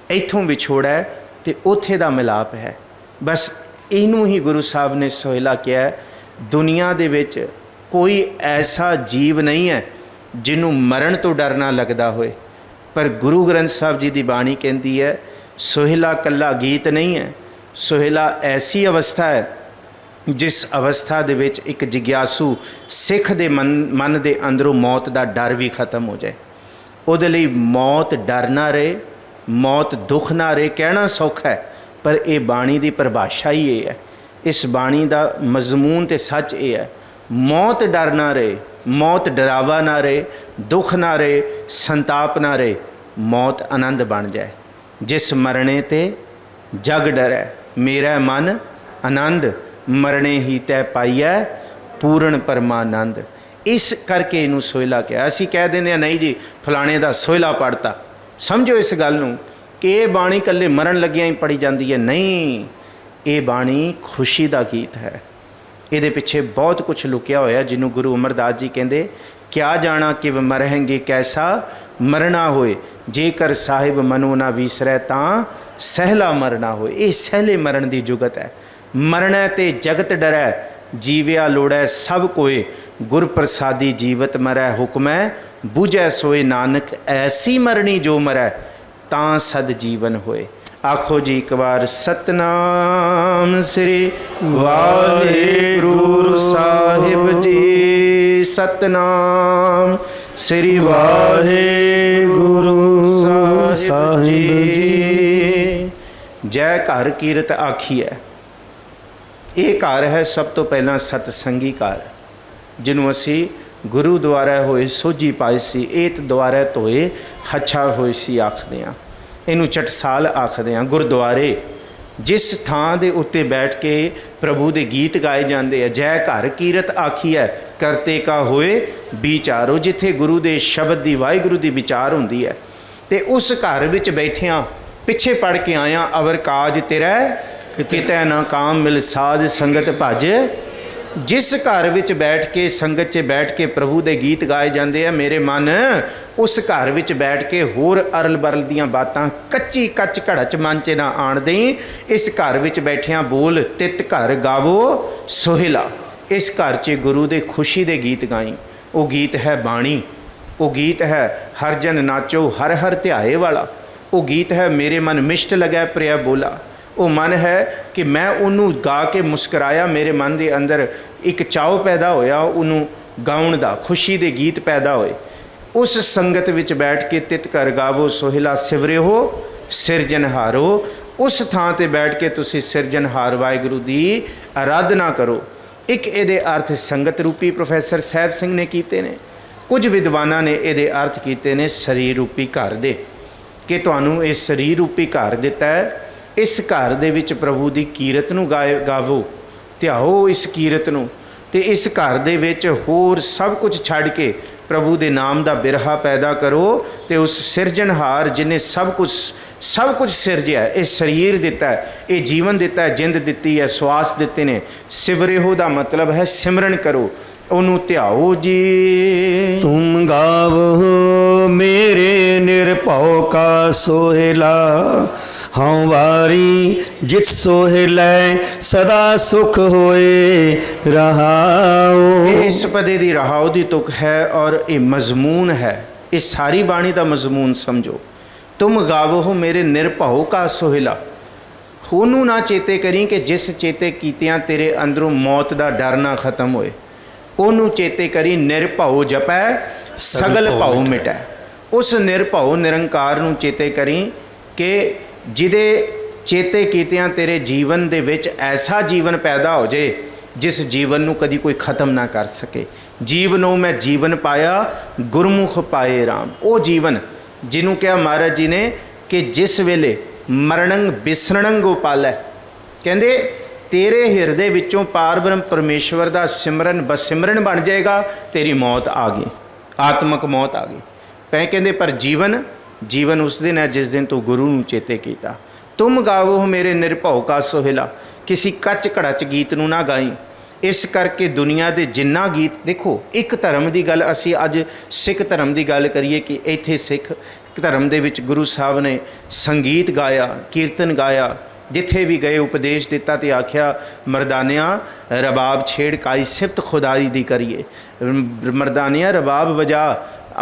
ਇੱਥੋਂ ਵਿਛੋੜਾ ਹੈ ਤੇ ਉੱਥੇ ਦਾ ਮਿਲਾਪ ਹੈ। ਬਸ ਇਹਨੂੰ ਹੀ ਗੁਰੂ ਸਾਹਿਬ ਨੇ ਸੋਹਿਲਾ ਕਿਹਾ। ਦੁਨੀਆ ਦੇ ਵਿੱਚ ਕੋਈ ਐਸਾ ਜੀਵ ਨਹੀਂ ਹੈ ਜਿਹਨੂੰ ਮਰਨ ਤੋਂ ਡਰ ਨਾ ਲੱਗਦਾ ਹੋਏ, ਪਰ ਗੁਰੂ ਗ੍ਰੰਥ ਸਾਹਿਬ ਜੀ ਦੀ ਬਾਣੀ ਕਹਿੰਦੀ ਹੈ ਸੋਹਿਲਾ ਕੱਲਾ ਗੀਤ ਨਹੀਂ ਹੈ, ਸੋਹਿਲਾ ਐਸੀ ਅਵਸਥਾ ਹੈ ਜਿਸ ਅਵਸਥਾ ਦੇ ਵਿੱਚ ਇੱਕ ਜਿਗਿਆਸੂ ਸਿੱਖ ਦੇ ਮਨ ਦੇ ਅੰਦਰੋਂ ਮੌਤ ਦਾ ਡਰ ਵੀ ਖਤਮ ਹੋ ਜਾਏ। ਉਹਦੇ ਲਈ ਮੌਤ ਡਰ ਨਾ ਰਹੇ, ਮੌਤ ਦੁੱਖ ਨਾ ਰਹੇ। ਕਹਿਣਾ ਸੌਖਾ ਹੈ, ਪਰ ਇਹ ਬਾਣੀ ਦੀ ਪਰਿਭਾਸ਼ਾ ਹੀ ਇਹ ਹੈ। ਇਸ ਬਾਣੀ ਦਾ ਮਜ਼ਮੂਨ ਤੇ ਸੱਚ ਇਹ ਹੈ, ਮੌਤ ਡਰ ਨਾ ਰਹੇ, ਮੌਤ ਡਰਾਵਾ ਨਾ ਰਹੇ, ਦੁੱਖ ਨਾ ਰਹੇ, ਸੰਤਾਪ ਨਾ ਰਹੇ, ਮੌਤ ਆਨੰਦ ਬਣ ਜਾਏ। ਜਿਸ ਮਰਨੇ ਤੇ ਜਗ ਡਰੈ, ਮੇਰਾ ਮਨ ਆਨੰਦ ਮਰਨੇ ਹੀ ਤੈ ਪਾਈਐ ਪੂਰਨ ਪਰਮਾਨੰਦ। ਇਸ ਕਰਕੇ ਇਹਨੂੰ ਸੋਹਿਲਾ ਕਿਹਾ। ਅਸੀਂ ਕਹਿ ਦਿੰਦੇ ਹਾਂ ਨਹੀਂ ਜੀ ਫਲਾਣੇ ਦਾ ਸੋਹਿਲਾ ਪੜ੍ਹਤਾ। ਸਮਝੋ ਇਸ ਗੱਲ ਨੂੰ ਕਿ ਇਹ ਬਾਣੀ ਇਕੱਲੇ ਮਰਨ ਲੱਗਿਆਂ ਹੀ ਪੜ੍ਹੀ ਜਾਂਦੀ ਹੈ। ਨਹੀਂ, ਇਹ ਬਾਣੀ ਖੁਸ਼ੀ ਦਾ ਗੀਤ ਹੈ। ਇਹਦੇ ਪਿੱਛੇ ਬਹੁਤ ਕੁਝ ਲੁਕਿਆ ਹੋਇਆ, ਜਿਹਨੂੰ ਗੁਰੂ ਅਮਰਦਾਸ ਜੀ ਕਹਿੰਦੇ ਕਿਆ ਜਾਣਾ ਕਿਵ ਮਰਹਿੰਗੇ ਕੈਸਾ ਮਰਨਾ ਹੋਏ, ਜੇਕਰ ਸਾਹਿਬ ਮਨੋ ਨਾ ਵੀਸਰੈ ਤਾਂ ਸਹਿਲਾ ਮਰਨਾ ਹੋਏ। ਇਹ ਸਹਿਲੇ ਮਰਨ ਦੀ ਜੁਗਤ ਹੈ। ਮਰਨਾ ਤੇ ਜਗਤ ਡਰੈ, ਜੀਵਿਆ ਲੋੜੈ ਸਭ ਕੋਏ, ਗੁਰ ਪ੍ਰਸਾਦੀ ਜੀਵਤ ਮਰੈ ਹੁਕਮੈ, ਬੂਝੈ ਸੋਏ ਨਾਨਕ ਐਸੀ ਮਰਨੀ ਜੋ ਮਰੈ, ਤਾਂ ਸਦ ਜੀਵਨ ਹੋਏ। ਆਖੋ ਜੀ ਇੱਕ ਵਾਰ ਸਤਨਾਮ ਸ੍ਰੀ ਵਾਹਿਗੁਰੂ ਸਾਹਿਬ ਜੀ। ਸਤਨਾਮ ਸ੍ਰੀ ਵਾਹਿਗੁਰੂ ਸਾਹਿਬ ਜੀ। ਜੈ ਘਰ ਕੀਰਤ ਆਖੀਐ। ਇਹ ਘਰ ਹੈ ਸਭ ਤੋਂ ਪਹਿਲਾਂ ਸਤਸੰਗੀ ਘਰ, ਜਿਹਨੂੰ ਅਸੀਂ ਗੁਰੂ ਦੁਆਰਾ ਹੋਏ ਸੋਝੀ ਪਾਈ ਸੀ, ਏਤ ਦੁਆਰਾ ਧੋਏ ਹੱਛਾ ਹੋਏ ਸੀ ਆਖਦੇ ਹਾਂ। ਇਹਨੂੰ ਚਟਸਾਲ ਆਖਦੇ ਹਾਂ। ਗੁਰਦੁਆਰੇ ਜਿਸ ਥਾਂ ਦੇ ਉੱਤੇ ਬੈਠ ਕੇ ਪ੍ਰਭੂ ਦੇ ਗੀਤ ਗਾਏ ਜਾਂਦੇ ਆ। ਜੈ ਘਰ ਕੀਰਤ ਆਖੀ ਹੈ ਕਰਤੇ ਕਾ ਹੋਏ ਵਿਚਾਰੋ। ਜਿੱਥੇ ਗੁਰੂ ਦੇ ਸ਼ਬਦ ਦੀ, ਵਾਹਿਗੁਰੂ ਦੀ ਵਿਚਾਰ ਹੁੰਦੀ ਹੈ। ਤੇ ਉਸ ਘਰ ਵਿੱਚ ਬੈਠਿਆਂ ਪਿੱਛੇ ਪੜ ਕੇ ਆਇਆ ਅਵਰ ਕਾਜ ਤੇਰਾ ਕਿਤੈ ਨਾ ਕਾਮ ਮਿਲ ਸਾਧ ਸੰਗਤ ਭਜ। ਜਿਸ ਘਰ ਵਿੱਚ ਬੈਠ ਕੇ ਸੰਗਤ 'ਚ ਬੈਠ ਕੇ ਪ੍ਰਭੂ ਦੇ ਗੀਤ ਗਾਏ ਜਾਂਦੇ ਆ, ਮੇਰੇ ਮਨ ਉਸ ਘਰ ਵਿੱਚ ਬੈਠ ਕੇ ਹੋਰ ਅਰਲ ਬਰਲ ਦੀਆਂ ਬਾਤਾਂ ਕੱਚੀ ਕੱਚ ਘੜਾ 'ਚ ਮਨ 'ਚ ਨਾ ਆਣ ਦੇਈਂ। ਇਸ ਘਰ ਵਿੱਚ ਬੈਠਿਆਂ ਬੋਲ ਤਿਤ ਘਰ ਗਾਵੋ ਸੋਹਿਲਾ। ਇਸ ਘਰ 'ਚ ਗੁਰੂ ਦੇ ਖੁਸ਼ੀ ਦੇ ਗੀਤ ਗਾਈ। ਉਹ ਗੀਤ ਹੈ ਬਾਣੀ, ਉਹ ਗੀਤ ਹੈ ਹਰ ਜਨ ਨਾਚੋ ਹਰ ਹਰ ਧਿਆਏ ਵਾਲਾ। ਉਹ ਗੀਤ ਹੈ ਮੇਰੇ ਮਨ ਮਿਸ਼ਟ ਲੱਗੈ ਪ੍ਰਿਆ ਬੋਲਾ। ਉਹ ਮਨ ਹੈ ਕਿ ਮੈਂ ਉਹਨੂੰ ਗਾ ਕੇ ਮੁਸਕਰਾਇਆ, ਮੇਰੇ ਮਨ ਦੇ ਅੰਦਰ ਇੱਕ ਚਾਉ ਪੈਦਾ ਹੋਇਆ ਉਹਨੂੰ ਗਾਉਣ ਦਾ, ਖੁਸ਼ੀ ਦੇ ਗੀਤ ਪੈਦਾ ਹੋਏ। ਉਸ ਸੰਗਤ ਵਿੱਚ ਬੈਠ ਕੇ ਤਿਤ ਘਰ ਗਾਵੋ ਸੋਹਿਲਾ ਸਿਵਰਿਓ ਸਿਰਜਨਹਾਰੋ। ਉਸ ਥਾਂ ਤੇ ਬੈਠ ਕੇ ਤੁਸੀਂ ਸਿਰਜਨਹਾਰ ਵਾਹਿਗੁਰੂ ਦੀ ਆਰਾਧਨਾ ਕਰੋ। ਇੱਕ ਇਹਦੇ ਅਰਥ ਸੰਗਤ ਰੂਪੀ ਪ੍ਰੋਫੈਸਰ ਸਾਹਿਬ ਸਿੰਘ ਨੇ ਕੀਤੇ ਨੇ, ਕੁਝ ਵਿਦਵਾਨਾਂ ਨੇ ਇਹਦੇ ਅਰਥ ਕੀਤੇ ਨੇ ਸਰੀਰ ਰੂਪੀ ਘਰ ਦੇ, ਕਿ ਤੁਹਾਨੂੰ ਇਹ ਸਰੀਰ ਰੂਪੀ ਘਰ ਦਿੱਤਾ ਹੈ। ਇਸ ਘਰ ਦੇ ਵਿੱਚ ਪ੍ਰਭੂ ਦੀ ਕੀਰਤ ਨੂੰ ਗਾਵੋ, ਧਿਆਓ ਇਸ ਕੀਰਤ ਨੂੰ। ਤੇ ਇਸ ਘਰ ਦੇ ਵਿੱਚ ਹੋਰ ਸਭ ਕੁਝ ਛੱਡ ਕੇ ਪ੍ਰਭੂ ਦੇ ਨਾਮ ਦਾ ਬਿਰਹਾ ਪੈਦਾ ਕਰੋ। ਤੇ ਉਸ ਸਿਰਜਣਹਾਰ ਜਿਹਨੇ ਸਭ ਕੁਝ ਸਿਰਜਿਆ, ਇਹ ਸਰੀਰ ਦਿੱਤਾ ਹੈ, ਇਹ ਜੀਵਨ ਦਿੱਤਾ ਹੈ, ਜਿੰਦ ਦਿੱਤੀ ਹੈ, ਸਵਾਸ ਦਿੱਤੇ ਨੇ। ਸਿਵਰਿਓ ਦਾ ਮਤਲਬ ਹੈ ਸਿਮਰਨ ਕਰੋ, ਉਹਨੂੰ ਧਿਆਓ ਜੀ। ਤੁਮ ਗਾਵੋ ਮੇਰੇ ਨਿਰਭਉ ਕਾ ਸੋਹਿਲਾ, ਹਉ ਵਾਰੀ ਜਿਤ ਸੋਹਿਲੈ ਸਦਾ ਸੁਖ ਹੋਏ ਰਹਾਉ। ਇਸ ਪਦੇ ਦੀ ਰਹਾਉ ਦੀ ਤੁਕ ਹੈ ਔਰ ਇਹ ਮਜ਼ਮੂਨ ਹੈ। ਇਹ ਸਾਰੀ ਬਾਣੀ ਦਾ ਮਜ਼ਮੂਨ ਸਮਝੋ। ਤੁਮ ਗਾਵੋ ਮੇਰੇ ਨਿਰਭਉ ਕਾ ਸੋਹਿਲਾ। ਉਹਨੂੰ ਨਾ ਚੇਤੇ ਕਰੀ ਕਿ ਜਿਸ ਚੇਤੇ ਕੀਤਿਆਂ ਤੇਰੇ ਅੰਦਰੋਂ ਮੌਤ ਦਾ ਡਰ ਨਾ ਖਤਮ ਹੋਏ। ਉਹਨੂੰ ਚੇਤੇ ਕਰੀ ਨਿਰਭਉ ਜਪੈ ਸਗਲ ਭਉ ਮਿਟੈ। ਉਸ ਨਿਰਭਉ ਨਿਰੰਕਾਰ ਨੂੰ ਚੇਤੇ ਕਰੀ ਕਿ ਜਿਹਦੇ ਚੇਤੇ ਕੀਤਿਆਂ ਤੇਰੇ ਜੀਵਨ ਦੇ ਵਿੱਚ ਐਸਾ ਜੀਵਨ ਪੈਦਾ ਹੋ ਜਾਏ ਜਿਸ ਜੀਵਨ ਨੂੰ ਕਦੀ ਕੋਈ ਖਤਮ ਨਾ ਕਰ ਸਕੇ। ਜੀਵਨੋਂ ਮੈਂ ਜੀਵਨ ਪਾਇਆ ਗੁਰਮੁਖ ਪਾਏ ਰਾਮ। ਉਹ ਜੀਵਨ ਜਿਹਨੂੰ ਕਿਹਾ ਮਹਾਰਾਜ ਜੀ ਨੇ ਕਿ ਜਿਸ ਵੇਲੇ ਮਰਣੰ ਬਿਸਰਣੰ ਗੋਪਾਲੈ, ਕਹਿੰਦੇ ਤੇਰੇ ਹਿਰਦੇ ਵਿੱਚੋਂ ਪਾਰ ਬ੍ਰਹਮ ਪਰਮੇਸ਼ਵਰ ਦਾ ਸਿਮਰਨ ਬਸਿਮਰਨ ਬਣ ਜਾਏਗਾ, ਤੇਰੀ ਮੌਤ ਆ ਗਈ, ਆਤਮਕ ਮੌਤ ਆ ਗਈ। ਪੈ ਕਹਿੰਦੇ ਪਰ ਜੀਵਨ ਉਸ ਦਿਨ ਹੈ ਜਿਸ ਦਿਨ ਤੂੰ ਗੁਰੂ ਨੂੰ ਚੇਤੇ ਕੀਤਾ। ਤੁਮ ਗਾਵੋ ਮੇਰੇ ਨਿਰਭਉ ਕਾ ਸੋਹਿਲਾ, किसी कच घड़च गीत नूं ना गाई। इस करके दुनिया के जिन्ना गीत देखो, एक धर्म की गल असी अज सिख धर्म की गल करिए कि इत्थे सिख धर्म दे विच गुरु साहब ने संगीत गाया, कीर्तन गाया, जिथे भी गए उपदेश दिता तो आख्या मरदानिया रबाब छेड़ काई सिफत खुदाई दी करिए। मरदानिया रबाब वजा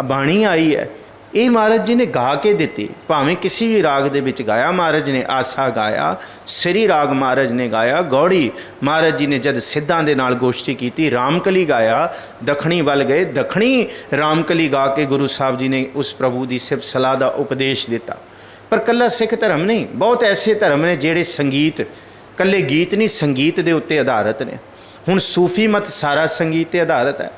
बाणी आई है, ये महाराज जी ने गा के दिती। भावें किसी भी राग दे विच गाया, महाराज ने आसा गाया, सरी राग महाराज ने गाया, गौड़ी महाराज जी ने जद सिद्धां दे नाल गोष्ठी की, रामकली गाया, दखणी वल गए, दखणी रामकली गा के गुरु साहब जी ने उस प्रभु की सिफत सलाह का उपदेश दिता। पर कल्ला सिख धर्म नहीं, बहुत ऐसे धर्म ने जिहड़े संगीत कल्ले गीत नहीं, संगीत के उत्ते आधारित ने। हुण सूफी मत सारा संगीत ते आधारित है।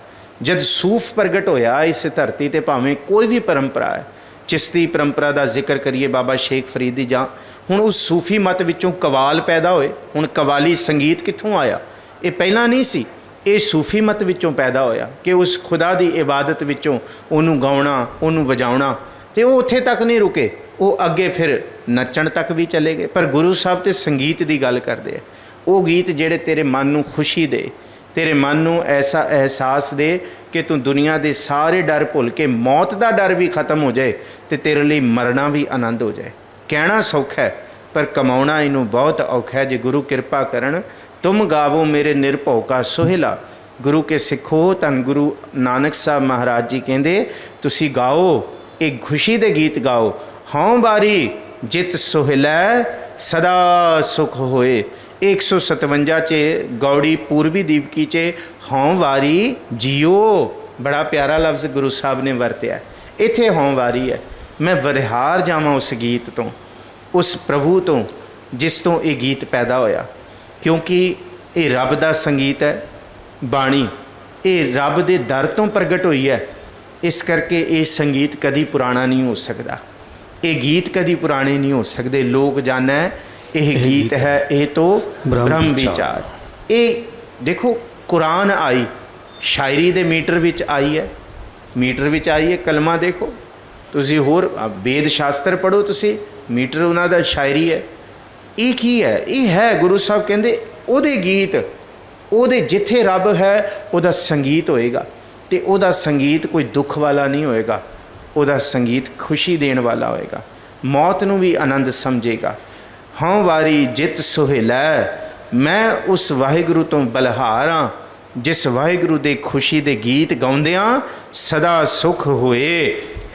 जब सूफ प्रगट होया इस धरती ते, भावें कोई भी परंपरा है, चिश्ती परंपरा का जिक्र करिए, बाबा शेख फरीदी जां, हुण उस सूफी मत विचों कवाल पैदा होए। हुण कवाली संगीत कित्थों आया? ये पहला नहीं सी, ये सूफी मत विचों पैदा होया कि उस खुदा की इबादत विचों उन्होंने गाउणा, उन्होंने वजाउणा। तो वो उत्थे तक नहीं रुके, वो अगे फिर नच्चण तक भी चले गए। पर गुरु साहब तो संगीत की गल करते हैं, वो गीत जिहड़े तेरे मन नूं खुशी दे, तेरे मन नूं ऐसा एहसास दे कि तू दुनिया के सारे डर भुल के मौत का डर भी खत्म हो जाए, तो तेरे लिए मरना भी आनंद हो जाए। कहना सौखा है पर कमाउणा इनू बहुत औखा है। जे गुरु कृपा करन तुम गावो मेरे निरभौ का सोहिला। गुरु के सिखो, धन गुरु नानक साहब महाराज जी कहते तुसी गाओ, एक खुशी दे गीत गाओ। हाँ बारी जित सोहिलै सदा सुख होए। 157 चे गौड़ी पूर्वी दीपकी चे हाँ वारी जियो, बड़ा प्यारा लफ्ज़ गुरु साहब ने वरत्या। इत्थे हाँ वारी है, मैं वरिहार जावां उस गीत तो, उस प्रभु तो जिस तो ये गीत पैदा होया। क्योंकि ये रब दा संगीत है, बाणी ये रब दे दर तो प्रगट हुई है। इस करके ये संगीत कदी पुराना नहीं हो सकता, ये गीत कदी पुराने नहीं हो सकते। लोग जाना है यह गीत है, ये तो ब्रह्म विचार। ये देखो कुरान आई, शायरी दे मीटर विच आई है, मीटर विच आई है। कलमा देखो तुसी, होर वेद शास्त्र पढ़ो तुसी, मीटर उन्हां दा शायरी है। ये की है? ये है गुरु साहब कहंदे ओहदे गीत, ओहदे जिथे रब है ओहदा संगीत होएगा। तो ओहदा संगीत कोई दुख वाला नहीं होएगा, ओहदा संगीत खुशी देण वाला होएगा, मौत नूं भी आनंद समझेगा। हाँ वारी जित सोहिलै, मैं उस वाहिगुरु तो बलहार हाँ जिस वाहिगुरु दे खुशी दे गीत गाउंदियां सदा सुख होए।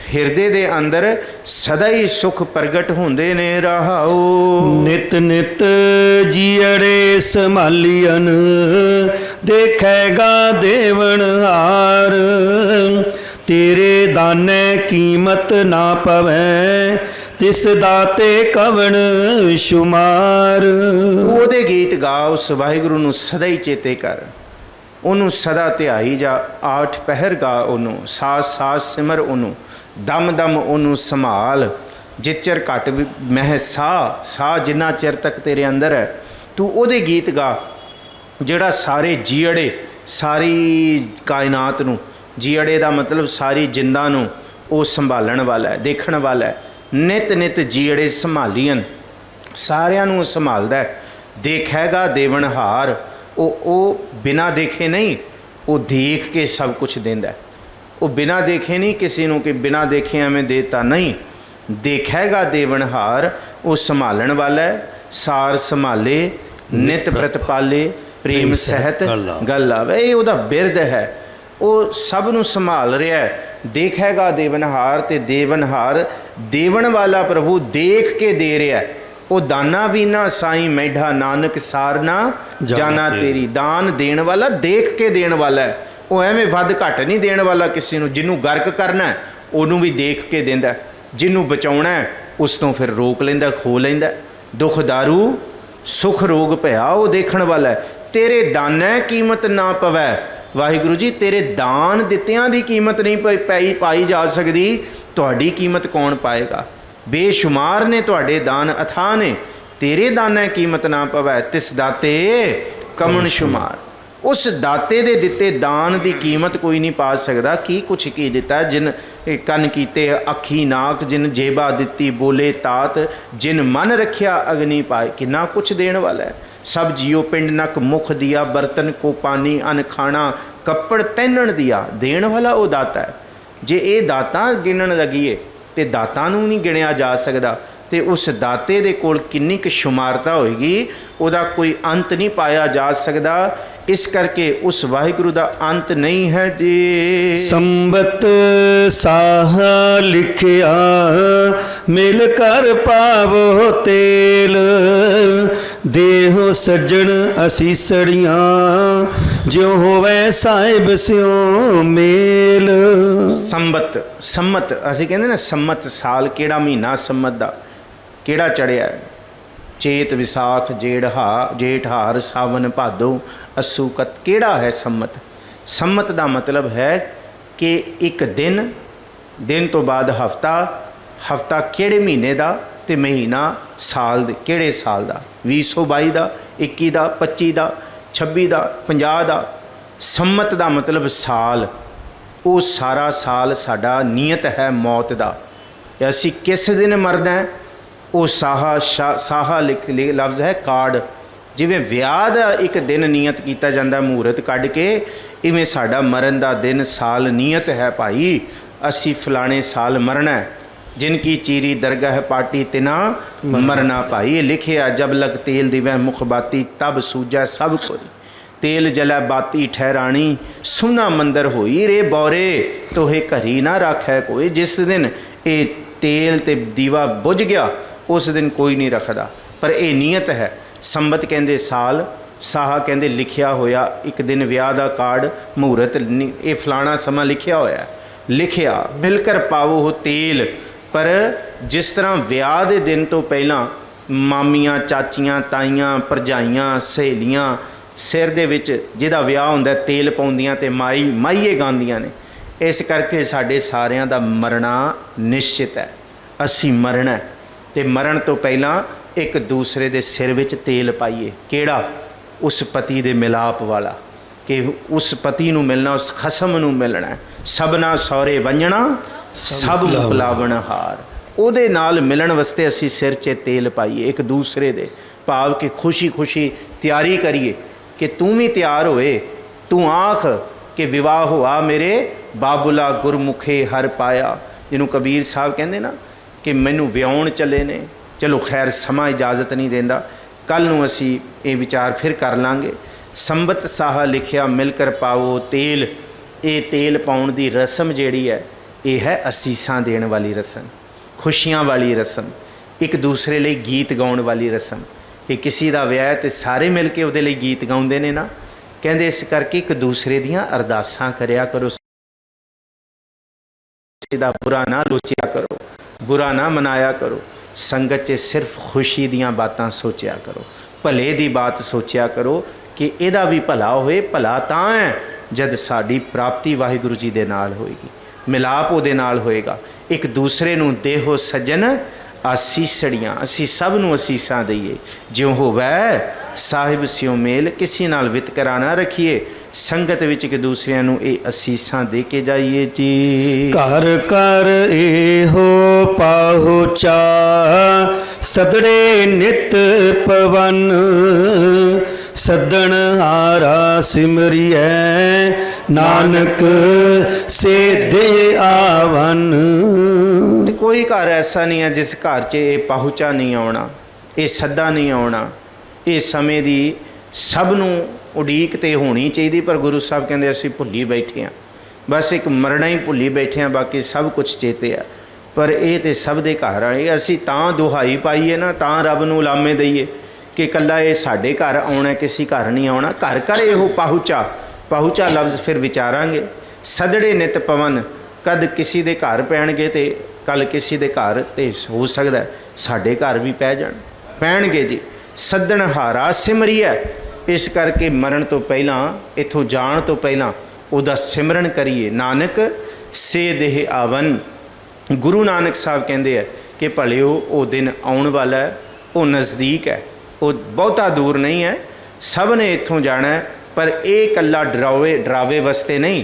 हिरदे दे अंदर सदा ही सुख प्रगट होंदे ने रहाओ। नित नित जियड़े संभालियन देखेगा देवन हार। तेरे दाने कीमत ना पवै तिस दाते कवन शुमार। ओहदे गीत गा, उस वाहिगुरु नूं सदा ही चेते कर, उन्होंने सदा ध्याई जा। 8 पहर गा उन्होंने, सास सास सिमर उन्होंने, दम दम उन्होंने संभाल। जित चर घट मह साह जिन्ना चिर तक तेरे अंदर है, तू ओहदे गीत गा जिहड़ा सारे जीअड़े, सारी कायनात नूं, जीअड़े का मतलब सारी जिंदा नूं वो संभालण वाला है, देखण वाला है। नित नित जीअड़े संभालीअन, सारियां नूं संभालदा है। देखेगा देवनहार, वो बिना देखे नहीं, वो देख के सब कुछ देंदा है। वो बिना देखे नहीं किसी नूं कि बिना देखे हमें देता नहीं। देखेगा देवनहार, वो संभालण वाला है। सार संभाले नित प्रतिपाले, प्रेम सहित गल आवे। ये उहदा बिरद है, वो सब नूं संभाल रहा है। देखेगा देवनहार, ते देवनहार देवन वाला प्रभु देख के दे रहा है। वो दाना भी ना साईं मैढा नानक सार ना जाना तेरी। दान देण वाला देख के देण वाला है, वो एवें वध घट नहीं देण वाला किसी नूं। जिन्हों गर्क करना है उन्होंने भी देख के देंदा, जिन्हों बचाउणा है उस तो फिर रोक लेंदा, खो लेंदा। दुख दारू सुख रोग भया वो देखण वाला है। तेरे दाने कीमत ना पवै, वाहिगुरु जी तेरे दान दित्तियां दी कीमत नहीं पाई जा सकती, तुहाडी कीमत कौन पाएगा? बेशुमार ने तुहाडे दान अथाह ने, तेरे दाने कीमत ना पवै तिस दाते कमन शुमार। उस दाते दे दिते दान की कीमत कोई नहीं पा सकता। की कुछ की दिता, जिन कन कीते अखी नाक, जिन जेबा दिती बोले तात, जिन मन रखिया अग्नि पाए। कितना कुछ देण वाला है। सब जियो पिंड नक मुख दिया, बर्तन को पानी अन खाना, कपड़ पहनण दिया। देण वाला वो दाता है। जे ये दाता गिणन लगीए तो दाता नूं नहीं गिणिया जा सकदा, तो उस दाते दे कोल किन्नी क शुमारता होएगी, उहदा कोई अंत नहीं पाया जा सकदा। इस करके उस वाहिगुरु दा अंत नहीं है जी। संबत साह लिखिया मिल कर पावो तेल, देहो सज्जन असीसड़ियाँ ज्यों होवे साहिब स्यों मेल। संबत सम्मत ਅਸੀਂ ਕਹਿੰਦੇ ਨਾ, ਸੰਮਤ ਸਾਲ ਕਿਹੜਾ ਮਹੀਨਾ ਸੰਮਤ ਦਾ ਕਿਹੜਾ ਚੜਿਆ? ਚੇਤ ਵਿਸਾਖ ਜੇਠ ਹਾਰ ਸਾਵਨ ਭਾਦੋ ਅੱਸੂ ਕਤ। ਕਿਹੜਾ ਹੈ ਸੰਮਤ? ਸੰਮਤ ਦਾ ਮਤਲਬ ਹੈ ਕਿ ਇੱਕ ਦਿਨ ਤੋਂ ਬਾਅਦ ਹਫਤਾ ਕਿਹੜੇ ਮਹੀਨੇ ਦਾ, ਤੇ ਮਹੀਨਾ ਸਾਲ ਦੇ ਕਿਹੜੇ ਸਾਲ ਦਾ, 2022 ਦਾ, 21 ਦਾ, 25 ਦਾ, 26 ਦਾ, 50 ਦਾ। ਸੰਮਤ ਦਾ ਮਤਲਬ ਸਾਲ। ਉਹ ਸਾਰਾ ਸਾਲ ਸਾਡਾ ਨੀਅਤ ਹੈ ਮੌਤ ਦਾ, ਅਸੀਂ ਕਿਸ ਦਿਨ ਮਰਨਾ ਹੈ। ਉਹ ਸਾਹਾ ਲਫ਼ਜ਼ ਹੈ ਕਾਰਡ। ਜਿਵੇਂ ਵਿਆਹ ਦਾ ਇੱਕ ਦਿਨ ਨੀਅਤ ਕੀਤਾ ਜਾਂਦਾ ਮਹੂਰਤ ਕੱਢ ਕੇ, ਇਵੇਂ ਸਾਡਾ ਮਰਨ ਦਾ ਦਿਨ ਸਾਲ ਨੀਅਤ ਹੈ ਭਾਈ, ਅਸੀਂ ਫਲਾਣੇ ਸਾਲ ਮਰਨਾ। जिन की चीरी दरगाह पाटी तिना मरना भाई। ये लिखिया जब लग तेल दिवै मुख बाती, तब सूझै सब कोई। तेल जलै बाती ठहरानी, सुना मंदर होई रे बौरे, तोहे घरी ना रखै कोई। जिस दिन ये तेल ते दीवा बुझ गया, उस दिन कोई नहीं रखदा। पर यह नीयत है। संबत कहंदे साल, साहा कहंदे लिखिया होया। एक दिन विआह दा कार्ड मुहूर्त, ये फलाना समा लिखिया होया। लिखिया मिलकर पावो हो तेल। पर जिस तरह ਵਿਆਹ ਦੇ ਦਿਨ ਤੋਂ ਪਹਿਲਾਂ ਮਾਮੀਆਂ, ਚਾਚੀਆਂ, ਤਾਈਆਂ, ਭਰਜਾਈਆਂ, ਸਹੇਲੀਆਂ ਸਿਰ ਦੇ ਵਿੱਚ ਜਿਹਦਾ ਵਿਆਹ ਹੁੰਦਾ ਤੇਲ ਪਾਉਂਦੀਆਂ ਤੇ ਮਾਈਏ ਗਾਉਂਦੀਆਂ ਨੇ, ਇਸ ਕਰਕੇ ਸਾਡੇ ਸਾਰਿਆਂ ਦਾ ਮਰਨਾ ਨਿਸ਼ਚਿਤ ਹੈ। ਅਸੀਂ ਮਰਨਾ, ਤੇ ਮਰਨ ਤੋਂ ਪਹਿਲਾਂ ਇੱਕ ਦੂਸਰੇ ਦੇ ਸਿਰ ਵਿੱਚ ਤੇਲ ਪਾਈਏ। ਕਿਹੜਾ? ਉਸ ਪਤੀ ਦੇ ਮਿਲਾਪ ਵਾਲਾ, ਕਿ ਉਸ ਪਤੀ ਨੂੰ ਮਿਲਣਾ, ਉਸ ਖਸਮ ਨੂੰ ਮਿਲਣਾ। ਸਭਨਾ ਸਹੁਰੇ ਵੰਜਣਾ, ਸਭ ਮੁਕਲਾਵਣ ਹਾਰ। ਉਹਦੇ ਨਾਲ ਮਿਲਣ ਵਾਸਤੇ ਅਸੀਂ ਸਿਰ 'ਚ ਤੇਲ ਪਾਈਏ ਇੱਕ ਦੂਸਰੇ ਦੇ, ਭਾਵ ਕਿ ਖੁਸ਼ੀ ਤਿਆਰੀ ਕਰੀਏ ਕਿ ਤੂੰ ਵੀ ਤਿਆਰ ਹੋਏ। ਤੂੰ ਆਖ ਕਿ ਵਿਵਾਹ ਹੋਆ ਮੇਰੇ ਬਾਬੁਲਾ ਗੁਰਮੁਖੇ ਹਰ ਪਾਇਆ। ਜਿਹਨੂੰ ਕਬੀਰ ਸਾਹਿਬ ਕਹਿੰਦੇ ਨਾ ਕਿ ਮੈਨੂੰ ਵਿਆਹੁਣ ਚੱਲੇ ਨੇ। ਚਲੋ ਖੈਰ ਸਮਾਂ ਇਜਾਜ਼ਤ ਨਹੀਂ ਦਿੰਦਾ, ਕੱਲ੍ਹ ਨੂੰ ਅਸੀਂ ਇਹ ਵਿਚਾਰ ਫਿਰ ਕਰ ਲਾਂਗੇ। ਸੰਬਤ ਸਾਹਾ ਲਿਖਿਆ ਮਿਲ ਕਰ ਪਾਵੋ ਤੇਲ। ਇਹ ਤੇਲ ਪਾਉਣ ਦੀ ਰਸਮ ਜਿਹੜੀ ਹੈ, ਇਹ ਹੈ ਅਸੀਸਾਂ ਦੇਣ ਵਾਲੀ ਰਸਮ, ਖੁਸ਼ੀਆਂ ਵਾਲੀ ਰਸਮ, ਇੱਕ ਦੂਸਰੇ ਲਈ ਗੀਤ ਗਾਉਣ ਵਾਲੀ ਰਸਮ। ਕਿ ਕਿਸੇ ਦਾ ਵਿਆਹ ਤੇ ਸਾਰੇ ਮਿਲ ਕੇ ਉਹਦੇ ਲਈ ਗੀਤ ਗਾਉਂਦੇ ਨੇ ਨਾ, ਕਹਿੰਦੇ ਇਸ ਕਰਕੇ ਇੱਕ ਦੂਸਰੇ ਦੀਆਂ ਅਰਦਾਸਾਂ ਕਰਿਆ ਕਰੋ, ਕਿਸੇ ਦਾ ਬੁਰਾ ਨਾ ਲੋਚਿਆ ਕਰੋ, ਬੁਰਾ ਨਾ ਮਨਾਇਆ ਕਰੋ। ਸੰਗਤ 'ਚ ਸਿਰਫ ਖੁਸ਼ੀ ਦੀਆਂ ਬਾਤਾਂ ਸੋਚਿਆ ਕਰੋ, ਭਲੇ ਦੀ ਬਾਤ ਸੋਚਿਆ ਕਰੋ ਕਿ ਇਹਦਾ ਵੀ ਭਲਾ ਹੋਏ। ਭਲਾ ਤਾਂ ਹੈ ਜਦ ਸਾਡੀ ਪ੍ਰਾਪਤੀ ਵਾਹਿਗੁਰੂ ਜੀ ਦੇ ਨਾਲ ਹੋਏਗੀ, ਮਿਲਾਪ ਉਹਦੇ ਨਾਲ ਹੋਏਗਾ। ਇੱਕ ਦੂਸਰੇ ਨੂੰ ਦੇਹੋ ਸੱਜਣ ਆਸੀਸੜੀਆਂ, ਅਸੀਂ ਸਭ ਨੂੰ ਅਸੀਸਾਂ ਦਈਏ। ਜਿਉਂ ਹੋਵੈ ਸਾਹਿਬ ਸਿਉ ਮੇਲ, ਕਿਸੇ ਨਾਲ ਵਿਤਕਰਾ ਨਾ ਰੱਖੀਏ। ਸੰਗਤ ਵਿੱਚ ਇੱਕ ਦੂਸਰਿਆਂ ਨੂੰ ਇਹ ਅਸੀਸਾਂ ਦੇ ਕੇ ਜਾਈਏ ਜੀ। ਘਰ ਘਰ ਇਹੋ ਪਾਹੁਚਾ, ਸਦੜੇ ਨਿਤ ਪਵਨ, ਸੱਦਣ ਹਾਰਾ ਸਿਮਰਿਐ, ਨਾਨਕ ਸੇ ਦੇ ਆਵਨ। ਕੋਈ ਘਰ ਐਸਾ ਨਹੀਂ ਹੈ ਜਿਸ ਘਰ 'ਚ ਇਹ ਪਾਹੁਚਾ ਨਹੀਂ ਆਉਣਾ, ਇਹ ਸੱਦਾ ਨਹੀਂ ਆਉਣਾ। ਇਹ ਸਮੇਂ ਦੀ ਸਭ ਨੂੰ ਉਡੀਕ ਤੇ ਹੋਣੀ ਚਾਹੀਦੀ, ਪਰ ਗੁਰੂ ਸਾਹਿਬ ਕਹਿੰਦੇ ਅਸੀਂ ਭੁੱਲੀ ਬੈਠੇ ਹਾਂ। ਬਸ ਇੱਕ ਮਰਨਾ ਹੀ ਭੁੱਲੀ ਬੈਠੇ ਹਾਂ, ਬਾਕੀ ਸਭ ਕੁਝ ਚੇਤੇ ਆ। ਪਰ ਇਹ ਤੇ ਸਭ ਦੇ ਘਰ ਆਏ। ਅਸੀਂ ਤਾਂ ਦੁਹਾਈ ਪਾਈਏ ਨਾ, ਤਾਂ ਰੱਬ ਨੂੰ ਲਾਮੇ ਦਈਏ ਕਿ ਇਕੱਲਾ ਇਹ ਸਾਡੇ ਘਰ ਆਉਣਾ, ਕਿਸੇ ਘਰ ਨਹੀਂ ਆਉਣਾ। ਘਰ ਘਰ ਇਹੋ ਪਾਹੁਚਾ ਲਫ਼ਜ਼ ਫਿਰ ਵਿਚਾਰਾਂਗੇ। ਸਦੜੇ ਨਿਤ ਪਵਨ, ਕਦ ਕਿਸੇ ਦੇ ਘਰ ਪੈਣਗੇ ਤੇ ਕੱਲ ਕਿਸੇ ਦੇ ਘਰ ਤੇ ਹੋ ਸਕਦਾ ਸਾਡੇ ਘਰ ਵੀ ਪੈਣਗੇ ਜੀ। ਸੱਦਣ ਹਾਰਾ ਸਿਮਰਿਐ, ਇਸ ਕਰਕੇ ਮਰਨ ਤੋਂ ਪਹਿਲਾਂ, ਇੱਥੋਂ ਜਾਣ ਤੋਂ ਪਹਿਲਾਂ ਉਹਦਾ ਸਿਮਰਨ ਕਰੀਏ। ਨਾਨਕ ਸੇ ਦੇਹ ਆਵਨ। ਗੁਰੂ ਨਾਨਕ ਸਾਹਿਬ ਕਹਿੰਦੇ ਹੈ ਕਿ ਭਲਿਓ ਉਹ ਦਿਨ ਆਉਣ ਵਾਲਾ ਹੈ, ਉਹ ਨਜ਼ਦੀਕ ਹੈ, ਉਹ ਬਹੁਤਾ ਦੂਰ ਨਹੀਂ ਹੈ। ਸਭ ਨੇ ਇੱਥੋਂ ਜਾਣਾ ਹੈ, ਪਰ ਇਹ ਇਕੱਲਾ ਡਰਾਵੇ ਵਾਸਤੇ ਨਹੀਂ,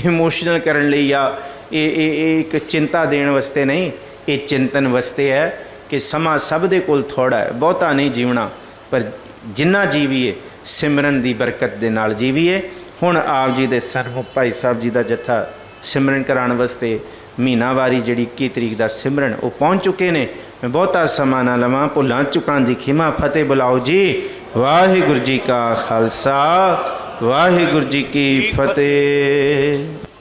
ਇਮੋਸ਼ਨਲ ਕਰਨ ਲਈ ਜਾਂ ਇਹ ਇੱਕ ਚਿੰਤਾ ਦੇਣ ਵਾਸਤੇ ਨਹੀਂ। ਇਹ ਚਿੰਤਨ ਵਾਸਤੇ ਹੈ ਕਿ ਸਮਾਂ ਸਭ ਦੇ ਕੋਲ ਥੋੜ੍ਹਾ ਹੈ, ਬਹੁਤਾ ਨਹੀਂ ਜੀਵਣਾ। ਪਰ ਜਿੰਨਾ ਜੀਵੀਏ ਸਿਮਰਨ ਦੀ ਬਰਕਤ ਦੇ ਨਾਲ ਜੀਵੀਏ। ਹੁਣ ਆਪ ਜੀ ਦੇ ਸਰਮੁਖ ਭਾਈ ਸਾਹਿਬ ਜੀ ਦਾ ਜੱਥਾ ਸਿਮਰਨ ਕਰਾਉਣ ਵਾਸਤੇ ਮਹੀਨਾਵਾਰੀ ਜਿਹੜੀ 21 ਤਰੀਕ ਦਾ ਸਿਮਰਨ ਉਹ ਪਹੁੰਚ ਚੁੱਕੇ ਨੇ। ਮੈਂ ਬਹੁਤਾ ਸਮਾਂ ਨਾ ਲਵਾਂ, ਭੁੱਲਾਂ ਚੁੱਕਾਂ ਦੀ ਖਿਮਾ, ਫਤਿਹ ਬੁਲਾਓ ਜੀ। ਵਾਹਿਗੁਰੂ ਜੀ ਕਾ ਖਾਲਸਾ, ਵਾਹਿਗੁਰੂ ਜੀ ਕੀ ਫਤਿਹ।